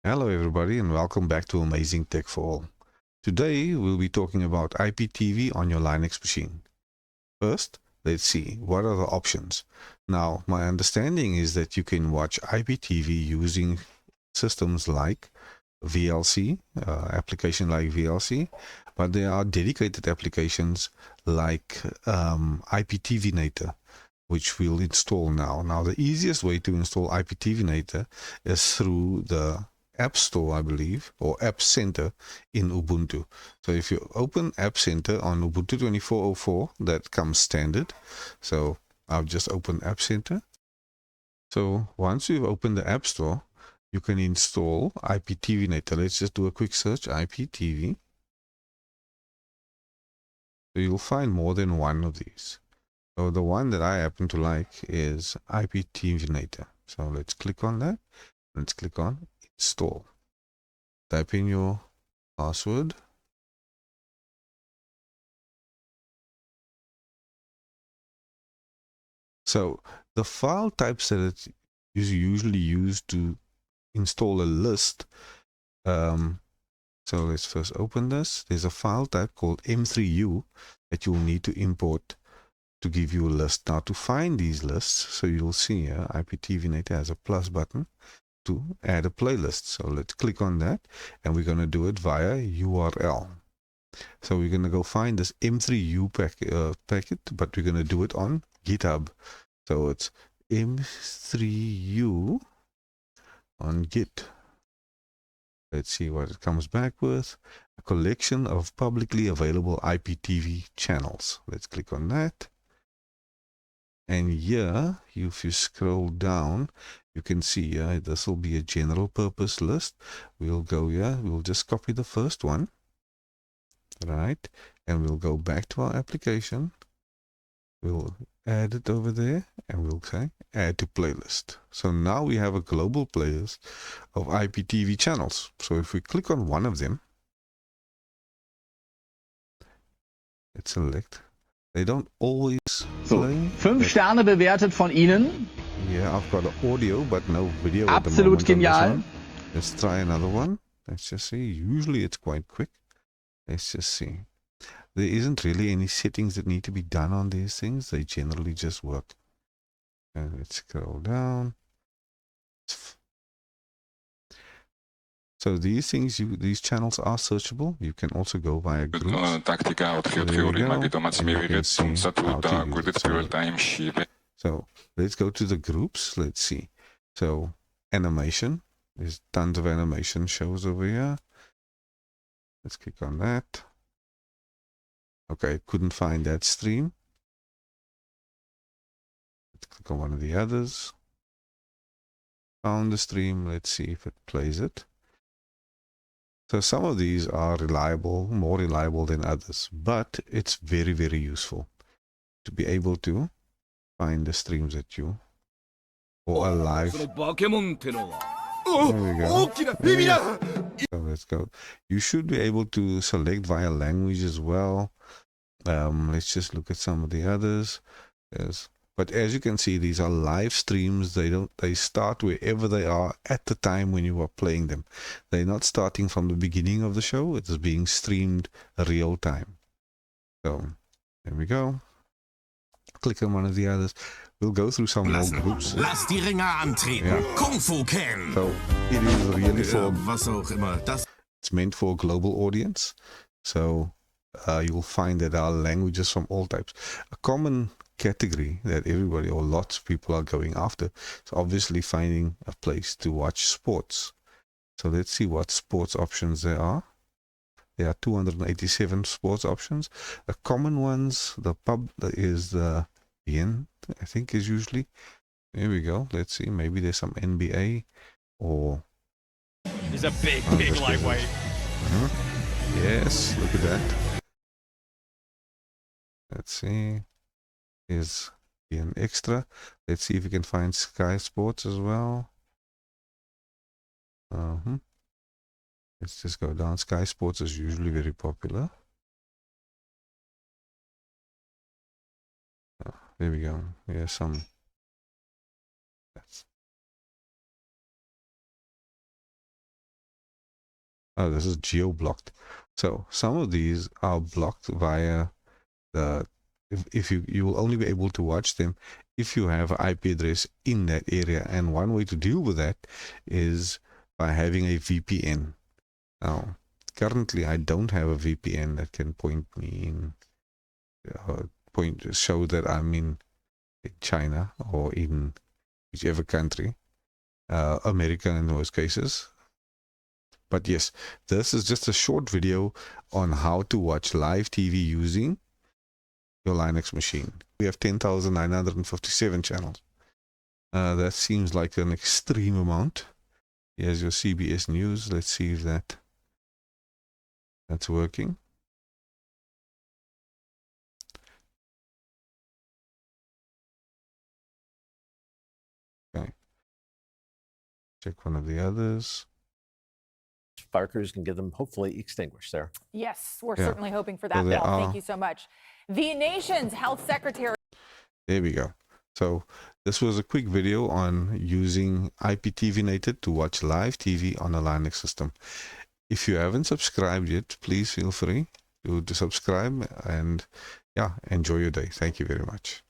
Hello everybody and welcome back to Amazing Tech for All. Today we'll be talking about IPTV on your Linux machine. First, let's see what are the options. Now, my understanding is that you can watch IPTV using systems like VLC, application like VLC, but there are dedicated applications like IPTVnator, which we'll install now. Now, the easiest way to install IPTVnator is through the App Store, I believe, or AppCenter in Ubuntu. So if you open AppCenter on Ubuntu 24.04, that comes standard. So I'll just open AppCenter. So once you've opened the App Store, you can install IPTVnator. Let's just do a quick search, IPTV. So you'll find more than one of these. So the one that I happen to like is IPTVnator. So let's click on that. Let's click on install. Type in your password. So the file types that it is usually used to install a list. So let's first open this. There's a file type called M3U that you'll need to import to give you a list. Now to find these lists, so you'll see here IPTVnator has a plus button to add a playlist. So let's click on that and we're going to do it via URL. So we're going to go find this M3U packet, but we're going to do it on GitHub. So it's M3U on Git. Let's see what it comes back with. A collection of publicly available IPTV channels. Let's click on that. And here, if you scroll down, you can see this will be a general purpose list. We'll go here. We'll just copy the first one. Right. And we'll go back to our application. We'll add it over there and we'll say add to playlist. So now we have a global playlist of IPTV channels. So if we click on one of them, let's select. They don't always play. 5 Sterne bewertet von Ihnen. Yeah, I've got the audio but no video at the Absolut moment on this genial. one. Let's try another one. Let's just see. Usually it's quite quick. Let's just see. There isn't really any settings that need to be done on these things. They generally just work. And let's scroll down. So these things, these channels are searchable. You can also go via groups. So let's go to the groups. Let's see. So animation. There's tons of animation shows over here. Let's click on that. Okay, couldn't find that stream. Let's click on one of the others. Found the stream. Let's see if it plays it. So some of these are reliable, more reliable than others, but it's very, very useful to be able to find the streams that you or are live. There we go. Yeah. So let's go. You should be able to select via language as well. Let's just look at some of the others. But as you can see, these are live streams. They start wherever they are at the time when you are playing them. They're not starting from the beginning of the show. It is being streamed real time. So there we go. Click on one of the others. We'll go through some more groups. Lass die Ringer antreten. Yeah. Kung Fu Ken. So it is really for was auch immer. It's meant for a global audience. So you'll find that there are languages from all types. A common category that everybody or lots of people are going after is obviously finding a place to watch sports. So let's see what sports options there are. There are 287 sports options. The common ones, the pub is the BN, I think is usually. There we go. Let's see. Maybe there's some NBA or. He's a big lightweight. Yes, look at that. Let's see. Is an extra. Let's see if we can find Sky Sports as well. Let's just go down. Sky Sports is usually very popular. There we go. Here's some. Oh, this is geo-blocked. So some of these are blocked via the, if you will only be able to watch them if you have an IP address in that area. And one way to deal with that is by having a VPN. Now, currently I don't have a VPN that can point me in, show that I'm in China or in whichever country, America in most cases. But yes, this is just a short video on how to watch live TV using your Linux machine. We have 10,957 channels. That seems like an extreme amount. Here's your CBS News. Let's see if that's working. Okay. Check one of the others. Fire crews can get them hopefully extinguished there. Yes, we're Yeah. certainly hoping for that, So they Paul. Thank are- you so much. The nation's health secretary. There we go. So this was a quick video on using IPTVnator to watch live TV on a Linux system. If you haven't subscribed yet, please feel free to subscribe, and yeah, enjoy your day. Thank you very much.